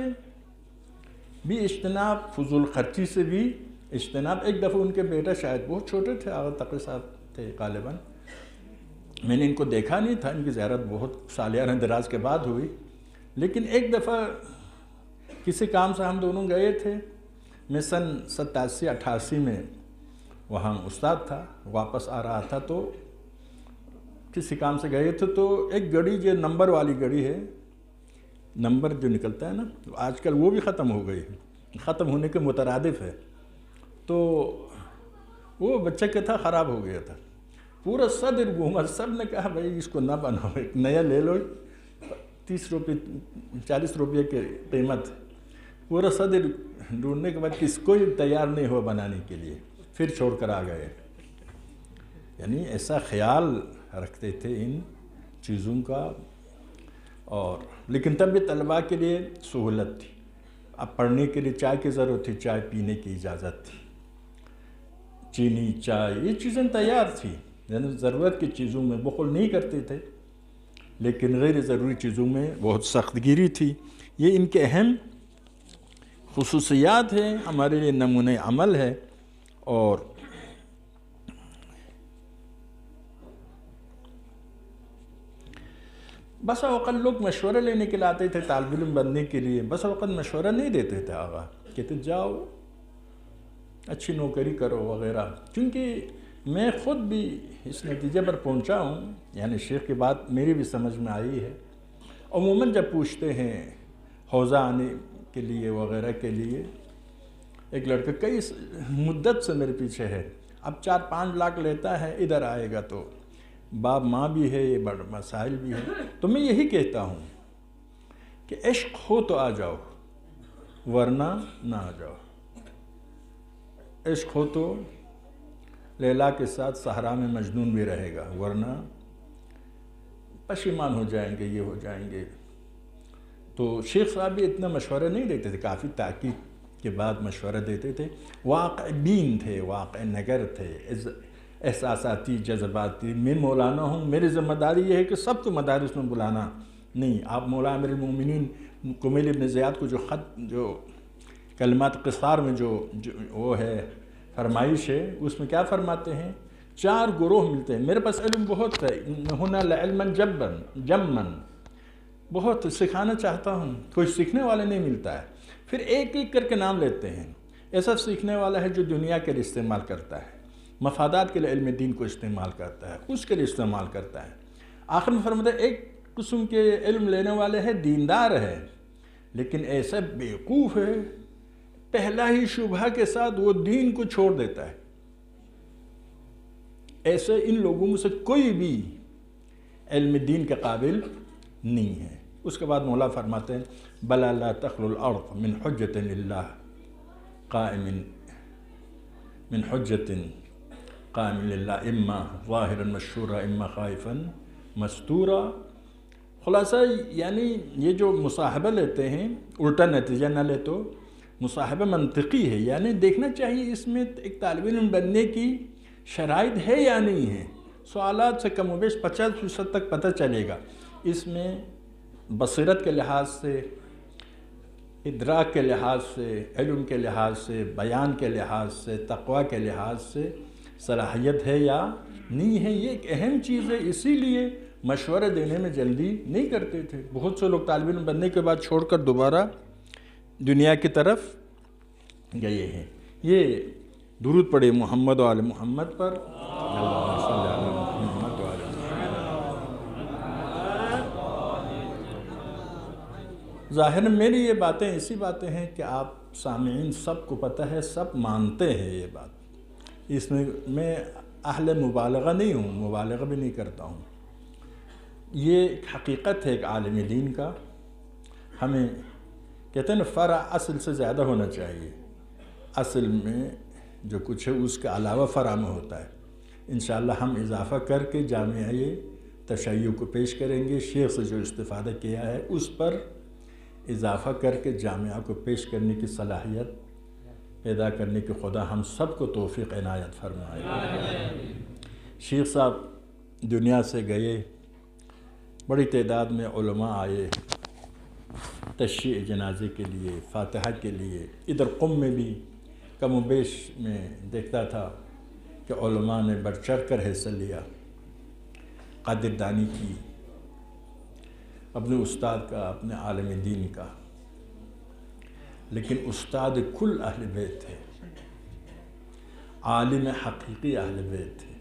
بھی اجتناب، فضول خرچی سے بھی اجتناب۔ ایک دفعہ ان کے بیٹا شاید بہت چھوٹے تھے، آغا تقی صاحب تھے غالباً، میں نے ان کو دیکھا نہیں تھا، ان کی زیارت بہت سالیانہ دراز کے بعد ہوئی، لیکن ایک دفعہ کسی کام سے ہم دونوں گئے تھے، میں سن 87-88 میں وہاں استاد تھا، واپس آ رہا تھا، تو کسی کام سے گئے تھے، تو ایک گڑی جو نمبر والی گڑی ہے، نمبر جو نکلتا ہے نا، تو آج کل وہ بھی ختم ہو گئی ہے، ختم ہونے کے مترادف ہے، تو وہ بچہ کیا تھا، خراب ہو گیا تھا، پورا صدر گھوما، سب نے کہا بھائی اس کو نہ بناؤ، ایک نیا لے لو، 30 روپے 40 روپے کی قیمت، پورا صدر ڈھونڈنے کے بعد کس کوئی تیار نہیں ہوا بنانے کے لیے، پھر چھوڑ کر آ گئے۔ یعنی ایسا خیال رکھتے تھے ان چیزوں کا، اور لیکن تب بھی طلباء کے لیے سہولت تھی، اب پڑھنے کے لیے چائے کی ضرورت تھی، چائے پینے کی اجازت تھی، چینی چائے یہ چیزیں تیار تھی، یعنی ضرورت کی چیزوں میں بخل نہیں کرتے تھے، لیکن غیر ضروری چیزوں میں بہت سخت گیری تھی۔ یہ ان کے اہم خصوصیات ہیں، ہمارے لیے نمونہ عمل ہے۔ اور بس اوقات لوگ مشورہ لینے کے لیے آتے تھے، طالب علم بننے کے لیے، بس اوقات مشورہ نہیں دیتے تھے آغا، کہتے جاؤ اچھی نوکری کرو وغیرہ، کیونکہ میں خود بھی اس نتیجے پر پہنچا ہوں، یعنی شیخ کی بات میری بھی سمجھ میں آئی ہے۔ عموماً جب پوچھتے ہیں حوزہ آنے کے لیے وغیرہ کے لیے، ایک لڑکا کئی مدت سے میرے پیچھے ہے، اب 4-5 لاکھ لیتا ہے، ادھر آئے گا تو باپ ماں بھی ہے، یہ بڑے مسائل بھی ہیں، تو میں یہی کہتا ہوں کہ عشق ہو تو آ جاؤ، ورنہ نہ آ جاؤ۔ عشق ہو تو لیلا کے ساتھ صحرا میں مجنون بھی رہے گا، ورنہ پشیمان ہو جائیں گے، یہ ہو جائیں گے۔ تو شیخ صاحب بھی اتنا مشورہ نہیں دیتے تھے، کافی تحقیق کے بعد مشورہ دیتے تھے، واقع بین تھے، واقع نگر تھے، احساساتی جذباتی، میں مولانا ہوں، میری ذمہ داری یہ ہے کہ سب کو مدارس میں بلانا نہیں۔ آپ مولا امیر المومنین کمیل ابن زیاد کو جو خط، جو کلمات قصار میں جو وہ ہے فرمائش ہے، اس میں کیا فرماتے ہیں؟ 4 گروہ ملتے ہیں، میرے پاس علم بہت ہے، ہونا لعلما جمن، بہت سکھانا چاہتا ہوں، کوئی سیکھنے والا نہیں ملتا ہے، پھر ایک ایک کر کے نام لیتے ہیں۔ ایسا سیکھنے والا ہے جو دنیا کے لیے استعمال کرتا ہے، مفادات کے لیے علم دین کو استعمال کرتا ہے، اس کے لیے استعمال کرتا ہے۔ آخر میں فرماتا ہے ایک قسم کے علم لینے والے ہیں دیندار ہے، لیکن ایسا بیوقوف ہے، پہلا ہی شبہ کے ساتھ وہ دین کو چھوڑ دیتا ہے۔ ایسے ان لوگوں میں سے کوئی بھی علم دین کے قابل نہیں ہے۔ اس کے بعد مولا فرماتے ہیں بلا لا تخلو الارض من حجت للہ قائم من حجت قائم للہ اما ظاہرا مشہورا اما خائفا مستورا۔ خلاصہ یعنی یہ جو مصاحبہ لیتے ہیں، الٹا نتیجہ نہ لے تو مصاحبہ منطقی ہے، یعنی دیکھنا چاہیے اس میں ایک طالب علم بننے کی شرائط ہے یا نہیں ہے۔ سوالات سے کم و بیش 50% تک پتہ چلے گا۔ اس میں بصیرت کے لحاظ سے، ادراک کے لحاظ سے، علم کے لحاظ سے، بیان کے لحاظ سے، تقوی کے لحاظ سے صلاحیت ہے یا نہیں ہے، یہ ایک اہم چیز ہے۔ اسی لیے مشورہ دینے میں جلدی نہیں کرتے تھے۔ بہت سے لوگ طالب علم بننے کے بعد چھوڑ کر دوبارہ دنیا کی طرف گئے ہیں۔ یہ درود پڑھے محمد و آل محمد پر، اللہم صلی علی محمد و آل محمد۔ ظاہر میری یہ باتیں ایسی باتیں ہیں کہ آپ سامعین سب کو پتہ ہے، سب مانتے ہیں یہ بات۔ اس میں اہل مبالغہ نہیں ہوں، مبالغہ بھی نہیں کرتا ہوں۔ یہ ایک حقیقت ہے ایک عالم دین کا۔ ہمیں کہتے ہیں نا فرع اصل سے زیادہ ہونا چاہیے، اصل میں جو کچھ ہے اس کے علاوہ فرع میں ہوتا ہے۔ انشاءاللہ ہم اضافہ کر کے جامعہ تشیع کو پیش کریں گے، شیخ سے جو استفادہ کیا ہے اس پر اضافہ کر کے جامعہ کو پیش کرنے کی صلاحیت پیدا کرنے کی خدا ہم سب کو توفیق عنایت فرمائے۔ شیخ صاحب دنیا سے گئے، بڑی تعداد میں علماء آئے تشییع جنازے کے لیے، فاتحہ کے لیے۔ ادھر قم میں بھی کم و بیش میں دیکھتا تھا کہ علماء نے بڑھ چڑھ کر حصہ لیا، قدردانی کی اپنے استاد کا، اپنے عالم دین کا۔ لیکن استاد کل اہل بیت تھے، عالم حقیقی اہل بیت تھے۔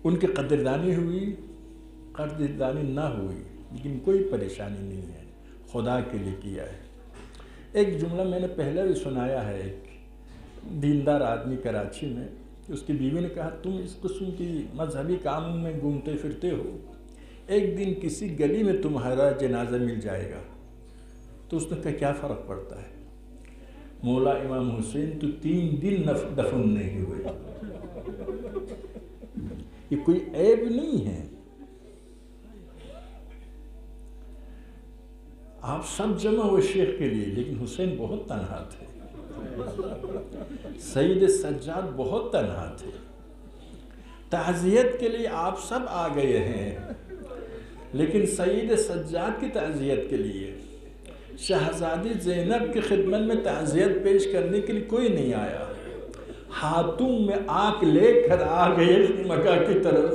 ان کی قدردانی ہوئی، قدردانی نہ ہوئی، لیکن کوئی پریشانی نہیں ہے، خدا کے لیے کیا ہے۔ ایک جملہ میں نے پہلے بھی سنایا ہے، ایک دیندار آدمی کراچی میں، اس کی بیوی نے کہا تم اس قسم کی مذہبی کاموں میں گھومتے پھرتے ہو، ایک دن کسی گلی میں تمہارا جنازہ مل جائے گا۔ تو اس نے کہا کیا فرق پڑتا ہے، مولا امام حسین تو 3 دن دفن نہیں ہوئے، یہ کوئی عیب نہیں ہے۔ آپ سب جمع ہوئے شیخ کے لیے، لیکن حسین بہت تنہا تھے، سید سجاد بہت تنہا تھے۔ تعزیت کے لیے آپ سب آ گئے ہیں، لیکن سید سجاد کی تعزیت کے لیے، شہزادی زینب کی خدمت میں تعزیت پیش کرنے کے لیے کوئی نہیں آیا۔ ہاتھوں میں آگ لے کر آ گئے مکہ کی طرف،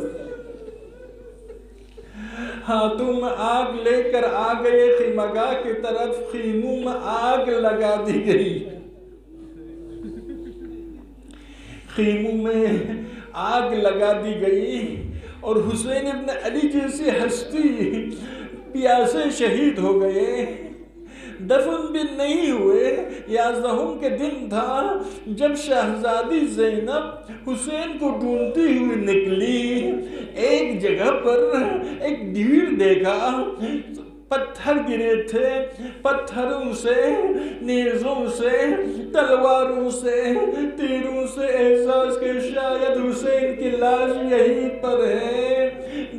ہاتھوں میں آگ لے کر آ گئے خیمگاہ کی طرف، خیموں میں آگ لگا دی گئی، خیموں میں آگ لگا دی گئی، اور حسین ابن علی جیسی ہستی پیاسے شہید ہو گئے، دفن بھی نہیں ہوئے۔ 11 کے دن تھا جب شہزادی زینب حسین کو ڈھونڈتی ہوئی نکلی، ایک جگہ پر ایک ڈھیر دیکھا، پتھر گرے تھے، پتھروں سے، نیزوں سے، تلواروں سے، تیروں سے احساس کہ شاید حسین کی لاش یہیں پر ہے۔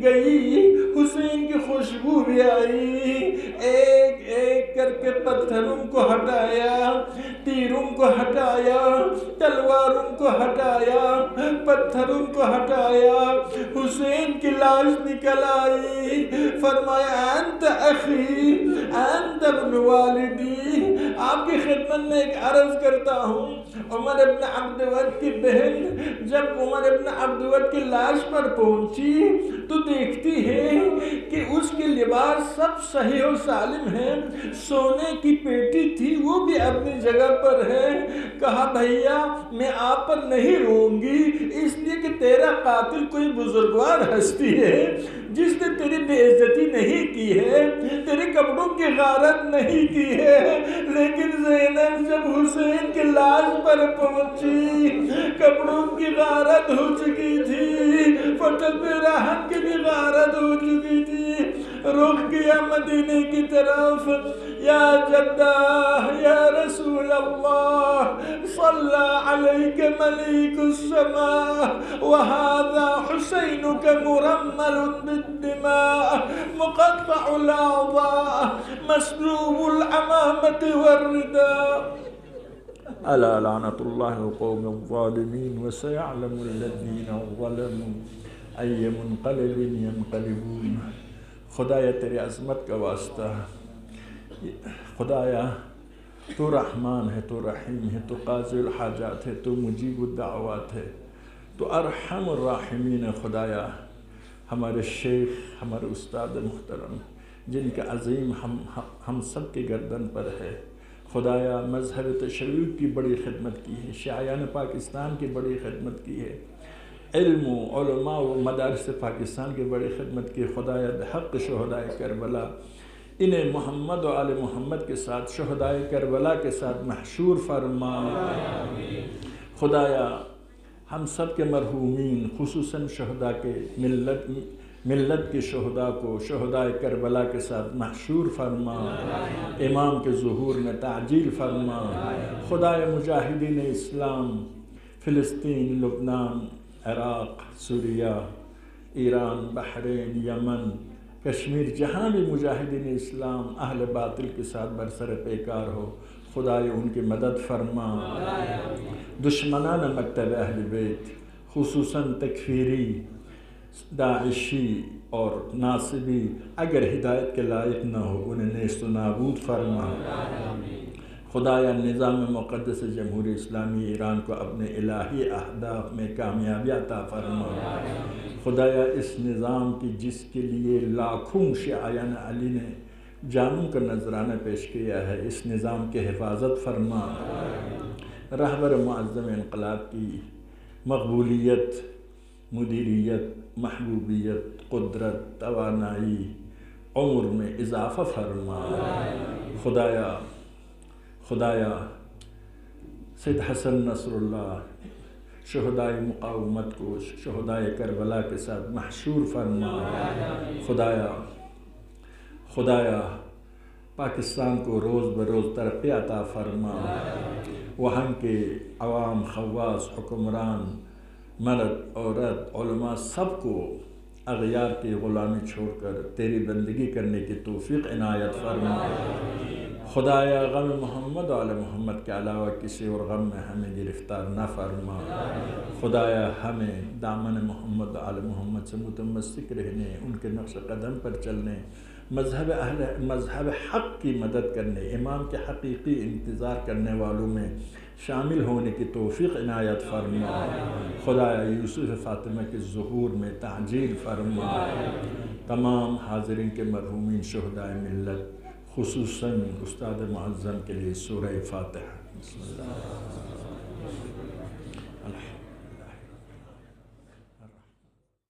گئی حسین کی خوشبو بھی آئی، ایک ایک کر کے پتھروں کو ہٹایا، تیروں کو ہٹایا، تلواروں کو ہٹایا، پتھروں کو ہٹایا، حسین کی لاش نکل آئی، فرمایا انت اخی انت ابن والدی۔ آپ کی خدمت میں ایک عرض کرتا ہوں، عمر ابن عبدود کی بہن جب عمر ابن عبدود کی لاش پر پہنچی تو دیکھتی ہے کہ اس کے لباس سب صحیح و سالم ہیں، سونے کی پیٹی تھی وہ بھی اپنی جگہ پر ہے۔ کہا بھیا میں آپ پر نہیں روں گی، اس لیے کہ تیرا قاتل کوئی بزرگوار ہستی ہے جس نے تیری بے عزتی نہیں کی ہے، تیرے کپڑوں کی غارت نہیں کی ہے، لیکن زینب جب حسین کی لاش پر پہنچی کپڑوں کی غارت ہو چکی تھی، فتح رحم کی بھی غارت ہو چکی تھی، رخ کیا مدینے کی طرف، یا جدہ یا رسول اللہ صلی علیک ملیک السماء وہذا حسینک مرمل بالدماء مقطع الاعضاء مسلوب العمامة والرداء الا لعنت اللہ القوم الظالمین وسيعلم الذین ظلموا ای منقلب ینقلبون۔ خدایا تیرے عظمت کا واسطہ، خدایا تو رحمان ہے، تو رحیم ہے، تو قاضی الحاجات ہے، تو مجیب الدعوات ہے، تو ارحم الراحمین۔ خدایا ہمارے شیخ، ہمارے استاد محترم جن کا عظیم ہم سب کے گردن پر ہے، خدایا مذہب تشیع کی بڑی خدمت کی ہے، شیعیان پاکستان کی بڑی خدمت کی ہے، علم و علماء و مدارس پاکستان کی بڑی خدمت کی، خدایا بحق شہدائے کربلا انہیں محمد و آل محمد کے ساتھ، شہدائے کربلا کے ساتھ محشور فرما۔ خدایا ہم سب کے مرحومین خصوصاً شہداء کے ملت کے شہداء کو شہدائے کربلا کے ساتھ محشور فرما، امام کے ظہور میں تعجیل فرما۔ خدایا مجاہدین اسلام فلسطین، لبنان، عراق، سوریہ، ایران، بحرین، یمن، کشمیر، جہاں بھی مجاہدین اسلام اہل باطل کے ساتھ برسر پیکار ہو، خدایا ان کی مدد فرما۔ دشمنان مکتب اہل بیت خصوصاً تکفیری، داعشی اور ناصبی اگر ہدایت کے لائق نہ ہو انہیں نیست و نابود فرما۔ خدایا نظام مقدس جمہوری اسلامی ایران کو اپنے الہی اہداف میں کامیابی عطا فرما۔ خدایا اس نظام کی جس کے لیے لاکھوں شیعیان علی نے جانوں کا نذرانہ پیش کیا ہے، اس نظام کی حفاظت فرما۔ رہبر معظم انقلاب کی مقبولیت، مدیریت، محبوبیت، قدرت، توانائی، عمر میں اضافہ فرما۔ خدایا سید حسن نصر اللہ شہدائے مقاومت کو شہدائے کربلا کے ساتھ محشور فرما۔ خدایا پاکستان کو روز بروز ترقی عطا فرما، وہاں کے عوام، خواص، حکمران، مرد، عورت، علماء سب کو اغیار کی غلامی چھوڑ کر تیری بندگی کرنے کی توفیق عنایت فرما۔ خدایا غم محمد و آل محمد کے علاوہ کسی اور غم میں ہمیں گرفتار نہ فرما۔ خدایا ہمیں دامن محمد و آل محمد سے متمسک رہنے، ان کے نقش قدم پر چلنے، مذہب حق کی مدد کرنے، امام کے حقیقی انتظار کرنے والوں میں شامل ہونے کی توفیق عنایت فرما۔ خدایا یوسف فاطمہ کے ظہور میں تعجیل فرما۔ تمام حاضرین کے مرحومین شہدائے ملت خصوصاً استاد معظم کے لیے سورہ فاتحہ۔ بسم اللہ۔